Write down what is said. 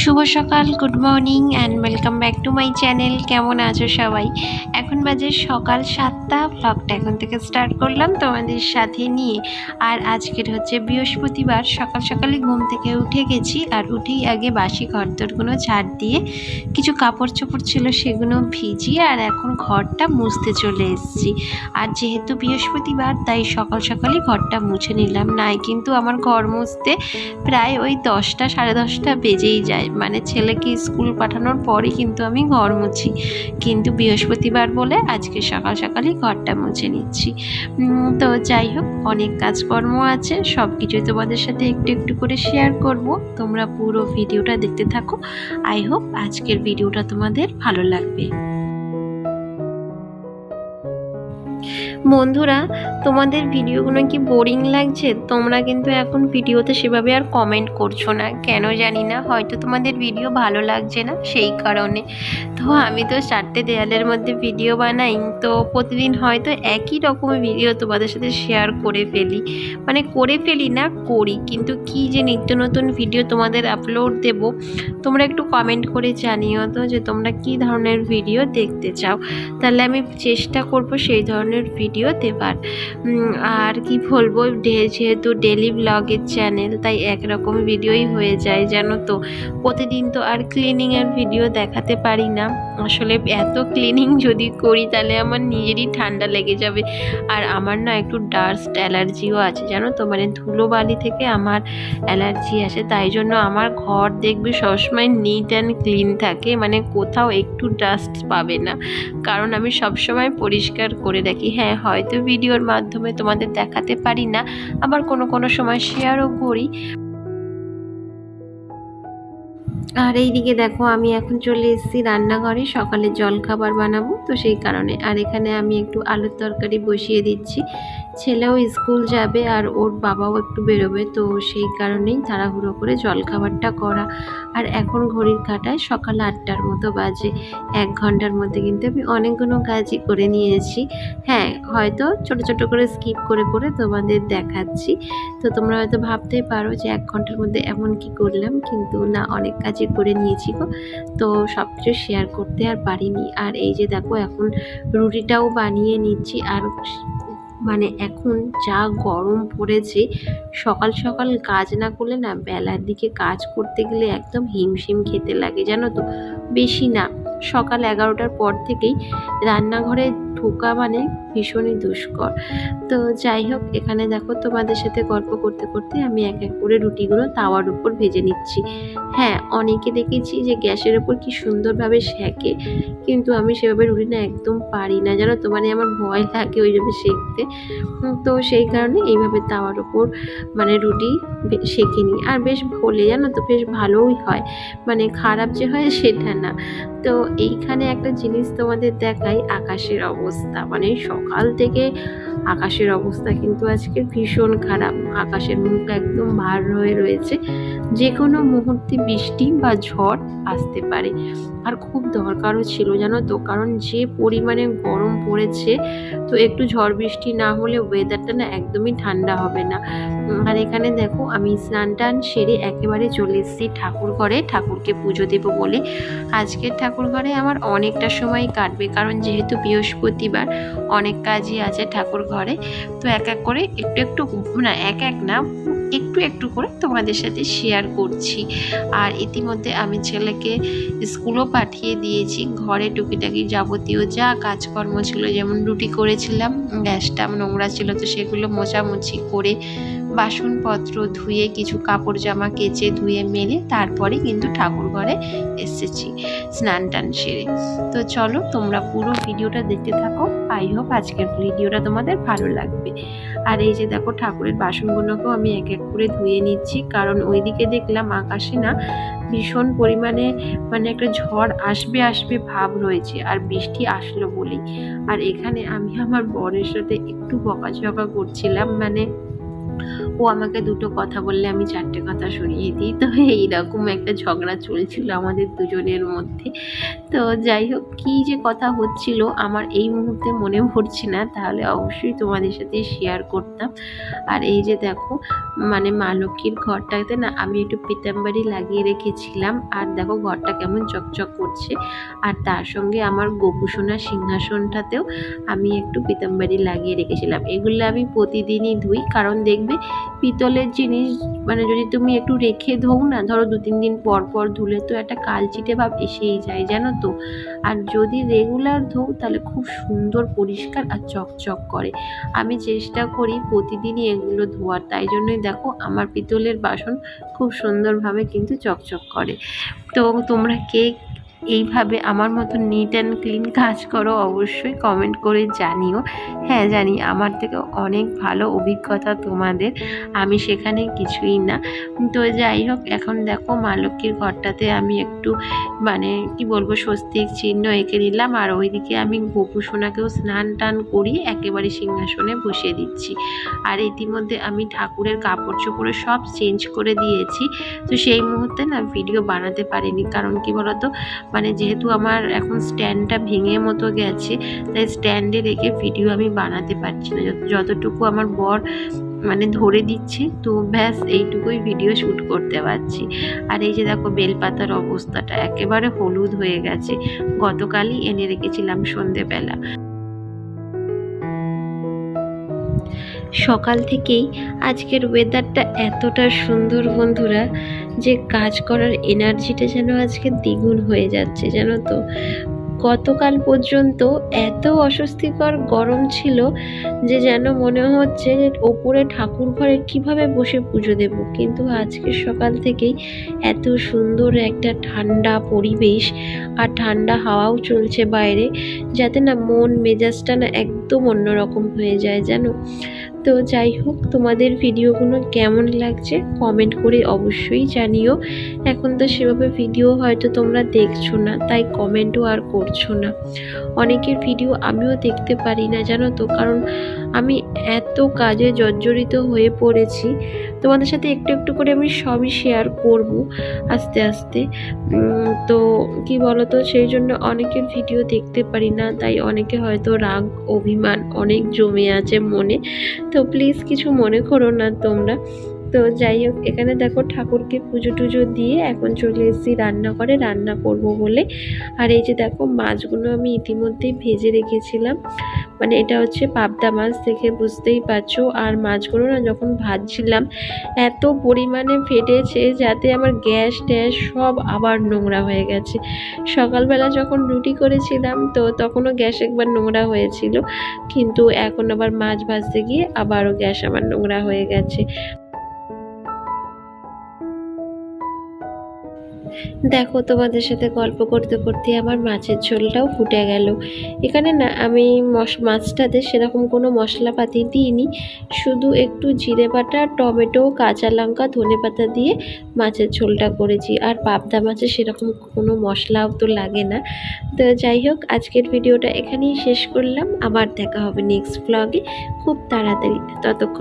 শুভ সকাল, good morning and welcome back to my channel. কেমন আছো সবাই? এখন বাজে সকাল 7টা। ব্লগটা এখন থেকে স্টার্ট করলাম তোমাদের সাথে নিয়ে। আর আজকের হচ্ছে বৃহস্পতিবার। সকাল সকালই ঘুম থেকে উঠে গেছি, আর উঠেই আগে বাসি ঘরদোরগুলো ঝাড় দিয়ে কিছু কাপড় চোপড় ছিল সেগুলো ভিজিয়ে আর এখন ঘরটা মুছতে চলে এসেছি। আর যেহেতু বৃহস্পতিবার তাই সকাল সকালই ঘরটা মুছে নিলাম। নাই কিন্তু আমার ঘর মুছতে প্রায় ওই 10টা সাড়ে 10টা বেজেই যায়, মানে ছেলেকে স্কুল পাঠানোর পরই কিন্তু আমি ঘর মুছি। কিন্তু বৃহস্পতিবার বলে আজকে সকাল সকালই ঘরটা মুছে নিচ্ছি। তো যাই হোক, অনেক কাজকর্ম আছে, সব কিছুই তোমাদের সাথে একটু একটু করে শেয়ার করব। তোমরা পুরো ভিডিওটা দেখতে থাকো। আই হোপ আজকের ভিডিওটা তোমাদের ভালো লাগবে। বন্ধুরা, তোমাদের ভিডিওগুলো কি বোরিং লাগছে? তোমরা কিন্তু এখন ভিডিওতে সেভাবে আর কমেন্ট করছো না, কেন জানি না। হয়তো তোমাদের ভিডিও ভালো লাগছে না সেই কারণে। তো আমি তো 4টে দেয়ালের মধ্যে ভিডিও বানাই, তো প্রতিদিন হয়তো একই রকমের ভিডিও তোমাদের সাথে শেয়ার করে ফেলি, মানে করে ফেলি না, করি। কিন্তু কি যে নিত্য নতুন ভিডিও তোমাদের আপলোড দেব, তোমরা একটু কমেন্ট করে জানিও তো যে তোমরা কি ধরনের ভিডিও দেখতে চাও, তাহলে আমি চেষ্টা করব সেই ধরনের ভিডিও দেবার। আর কি বলবো, যেহেতু ডেলি ব্লগের চ্যানেল তাই একরকম ভিডিওই হয়ে যায় জানো তো। প্রতিদিন তো আর ক্লিনিংয়ের ভিডিও দেখাতে পারি না। আসলে এত ক্লিনিং যদি করি তাহলে আমার নিজেরই ঠান্ডা লেগে যাবে। আর আমার না একটু ডাস্ট অ্যালার্জিও আছে জানো তো, মানে ধুলোবালি থেকে আমার অ্যালার্জি আছে। তাই জন্য আমার ঘর দেখবে সবসময় নিট অ্যান্ড ক্লিন থাকে, মানে কোথাও একটু ডাস্ট পাবে না, কারণ আমি সবসময় পরিষ্কার করে রাখি। হ্যাঁ, হয়তো ভিডিওর মাধ্যমে তোমাদের দেখাতে পারি না, আবার কোনো কোনো সময় শেয়ারও করি। আর এইদিকে দেখো, আমি এখন চলে এসেছি রান্নাঘরে, সকালে জলখাবার বানাবো তো সেই কারণে। আর এখানে আমি একটু আলুর তরকারি বসিয়ে দিচ্ছি। ছেলেও স্কুল যাবে আর ওর বাবাও একটু বেরোবে, তো সেই কারণেই তাড়াহুড়ো করে জলখাবারটা করা। আর এখন ঘড়ির কাঁটায় সকাল 8টার মতো বাজে। 1 ঘন্টার মধ্যে কিন্তু আমি অনেকগুলো কাজই করে নিয়েছি। হ্যাঁ, হয়তো ছোট ছোট করে স্কিপ করে করে তোমাদের দেখাচ্ছি। তো তোমরা হয়তো ভাবতেই পারো যে 1 ঘন্টার মধ্যে এমন কি করলাম, কিন্তু না, অনেক কাজই করে নিয়েছি গো। তো সব কিছু শেয়ার করতে আর পারিনি। আর এই যে দেখো, এখন রুটিটাও বানিয়ে নিচ্ছি। আর মানে এখন যা গরম পড়েছে, সকাল সকাল কাজ না করলে না, বেলার দিকে কাজ করতে গেলে একদম হিমশিম খেতে লাগে জানো তো। বেশি না, সকাল 11টার পর থেকেই রান্নাঘরে ঢোকা মানে ভীষণই দুষ্কর। তো যাই হোক, এখানে দেখো তোমাদের সাথে গল্প করতে করতে আমি এক এক করে রুটিগুলো তাওয়ার উপর ভেজে নিচ্ছি। হ্যাঁ, অনেকে দেখেছি যে গ্যাসের ওপর কি সুন্দরভাবে সেঁকে, কিন্তু আমি সেভাবে রুটি না একদম পারি না জানো তো, মানে আমার ভয় লাগে ওইভাবে সেঁকতে। তো সেই কারণে এইভাবে তাওয়ার ওপর মানে রুটি সেঁকে নিই। আর বেশ ফোলে জানো তো, বেশ ভালোই হয়, মানে খারাপ যে হয় সেটা না। তো এইখানে একটা জিনিস তোমাদের দেখাই, আকাশের অবস্থা। মানে সকাল থেকে আকাশের অবস্থা কিন্তু আজকে ভীষণ খারাপ। আকাশের মুখ একদম ভার হয়ে রয়েছে, যে কোনো মুহূর্তে বৃষ্টি বা ঝড় আসতে পারে। আর খুব দরকারও ছিল জানো তো, কারণ যে পরিমাণে গরম পড়েছে, তো একটু ঝড় বৃষ্টি না হলে ওয়েদারটা না একদমই ঠান্ডা হবে না। আর এখানে দেখো, আমি স্নান টান সেরে একেবারে চলে এসেছি ঠাকুর ঘরে, ঠাকুরকে পুজো দেবো বলে। আজকের ঠাকুর ঘরে আমার অনেকটা সময় কাটবে, কারণ যেহেতু বৃহস্পতিবার অনেক কাজই আছে ঠাকুর ঘরে। তো এক এক করে একটু একটু না, একটু একটু করে তোমাদের সাথে শেয়ার করছি। আর ইতিমধ্যে আমি ছেলেকে স্কুলও পাঠিয়ে দিয়েছি। ঘরে টুকিটাকি যাবতীয় যা কাজকর্ম ছিল, যেমন রুটি করেছিলাম, গ্যাসটা নোংরা ছিল তো সেগুলো মোছামুছি করে, বাসনপত্র ধুয়ে, কিছু কাপড় জামা কেচে ধুয়ে মেলে তারপরে কিন্তু ঠাকুর ঘরে এসেছি স্নান টান সেরে। তো চলো, তোমরা পুরো ভিডিওটা দেখতে থাকো। আই হোপ আজকের ভিডিওটা তোমাদের ভালো লাগবে। আর এই যে দেখো, ঠাকুরের বাসনগুলোকেও আমি এক এক করে ধুয়ে নিচ্ছি, কারণ ওইদিকে দেখলাম আকাশে না ভীষণ পরিমাণে মানে একটা ঝড় আসবে আসবে ভাব রয়েছে, আর বৃষ্টি আসলো বলেই। আর এখানে আমি আমার বরের সাথে একটু বকাঝকা করছিলাম, মানে ও আমাকে দুটো কথা বললে আমি চারটে কথা শুনিয়ে দিই। তো এইরকম একটা ঝগড়া চলছিল আমাদের দুজনের মধ্যে। তো যাই হোক, কী যে কথা হচ্ছিল আমার এই মুহূর্তে মনে পড়ছে না, তাহলে অবশ্যই তোমাদের সাথে শেয়ার করতাম। আর এই যে দেখো, মানে মা লক্ষ্মীর ঘরটাতে না আমি একটু পিতাম্বরী লাগিয়ে রেখেছিলাম, আর দেখো ঘরটা কেমন চকচক করছে। আর তার সঙ্গে আমার গোপুসোনা সিংহাসনটাতেও আমি একটু পিতাম্বরী লাগিয়ে রেখেছিলাম। এগুলো আমি প্রতিদিনই ধুই, কারণ দেখবে পিতলের জিনিস মানে যদি তুমি একটু রেখে ধোও না, ধরো 2-3 দিন পর পর ধুলে তো একটা কালচিটে ভাব এসেই যায়, জানো তো। আর যদি রেগুলার ধোও তাহলে খুব সুন্দর পরিষ্কার আর চকচক করে। আমি চেষ্টা করি প্রতিদিনই এগুলো ধোয়ার, তাই জন্যই দেখো আমার পিতলের বাসন খুব সুন্দরভাবে কিন্তু চকচক করে। তো তোমরা কে এইভাবে আমার মতো নিট অ্যান্ড ক্লিন কাজ করো অবশ্যই কমেন্ট করে জানিও। হ্যাঁ জানি আমার থেকে অনেক ভালো অভিজ্ঞতা তোমাদের, আমি সেখানে কিছুই না। তো যাই হোক, এখন দেখো মা লক্ষ্মীর ঘরটাতে আমি একটু মানে কি বলবো স্বস্তিক চিহ্ন এঁকে নিলাম, আর ওইদিকে আমি গোপু সোনাকেও স্নান টান করিয়ে একেবারে সিংহাসনে বসিয়ে দিচ্ছি। আর ইতিমধ্যে আমি ঠাকুরের কাপড় চোপড়ে সব চেঞ্জ করে দিয়েছি। তো সেই মুহূর্তে না ভিডিও বানাতে পারিনি, কারণ কি বলতো, মানে যেহেতু আমার এখন স্ট্যান্ডটা ভেঙে মতো গেছে, তাই স্ট্যান্ডে রেখে ভিডিও আমি বানাতে পারছি না। যতটুকু আমার বর মানে ধরে দিচ্ছে, তো ব্যাস এইটুকুই ভিডিও শ্যুট করতে পারছি। আর এই যে দেখো বেলপাতার অবস্থাটা একেবারে হলুদ হয়ে গেছে, গতকালই এনে রেখেছিলাম সন্ধেবেলা। সকাল থেকেই আজকের ওয়েদারটা এতটা সুন্দর বন্ধুরা, যে কাজ করার এনার্জিটা যেন আজকে দ্বিগুণ হয়ে যাচ্ছে, জানো তো। গতকাল পর্যন্ত এত অস্বস্তিকর গরম ছিল যে যেন মনে হচ্ছে যে ওপরে ঠাকুর ঘরে কীভাবে বসে পুজো দেব, কিন্তু আজকে সকাল থেকেই এত সুন্দর একটা ঠান্ডা পরিবেশ আর ঠান্ডা হাওয়াও চলছে বাইরে, যাতে না মন মেজাজটা না একদম অন্যরকম হয়ে যায়, জানো। তো যাই হোক, তোমাদের ভিডিওগুলো কেমন লাগছে কমেন্ট করে অবশ্যই জানিও। এখন তো সেভাবে ভিডিও হয়তো তোমরা দেখছো না, তাই কমেন্টও আর করছো না। অনেকের ভিডিও আমিও দেখতে পারি না, জানো তো, কারণ আমি এত কাজে জর্জরিত হয়ে পড়েছি। তোমাদের সাথে একটু একটু করে আমি সবই শেয়ার করব আস্তে আস্তে। তো কি বলো তো, সেই জন্য অনেকের ভিডিও দেখতে পারি না, তাই অনেকে হয়তো রাগ অভিমান অনেক জমে আছে মনে। তো প্লিজ কিছু মনে করো না তোমরা। তো যাই হোক, এখানে দেখো ঠাকুরকে পুজো টুজো দিয়ে এখন চলে এসেছি রান্নাঘরে রান্না করব বলে। আর এই যে দেখো মাছগুলো আমি ইতিমধ্যেই ভেজে রেখেছিলাম, মানে এটা হচ্ছে পাবদা মাছ, দেখে বুঝতেই পারছো। আর মাছগুলো না যখন ভাজছিলাম এত পরিমাণে ফেটেছে, যাতে আমার গ্যাস ট্যাস সব আবার নোংরা হয়ে গেছে। সকালবেলা যখন রুটি করেছিলাম তো তখনও গ্যাস একবার নোংরা হয়েছিল, কিন্তু এখন আবার মাছ ভাজতে গিয়ে আবারও গ্যাস আমার নোংরা হয়ে গেছে। দেখো তোমাদের সাথে গল্প করতে করতে আমার মাছের ঝোলটাও ফুটে গেল। এখানে না আমি মাছটাতে সেরকম কোনো মশলাপাতি দিইনি, শুধু একটু জিরে বাটা, টমেটো, কাঁচা লঙ্কা, ধনেপাতা দিয়ে মাছের ঝোলটা করেছি। আর পাবদা মাছে সেরকম কোনো মশলাও তো লাগে না। তো যাই হোক, আজকের ভিডিওটা এখানেই শেষ করলাম, আবার দেখা হবে নেক্সট ব্লগে খুব তাড়াতাড়ি। ততক্ষণে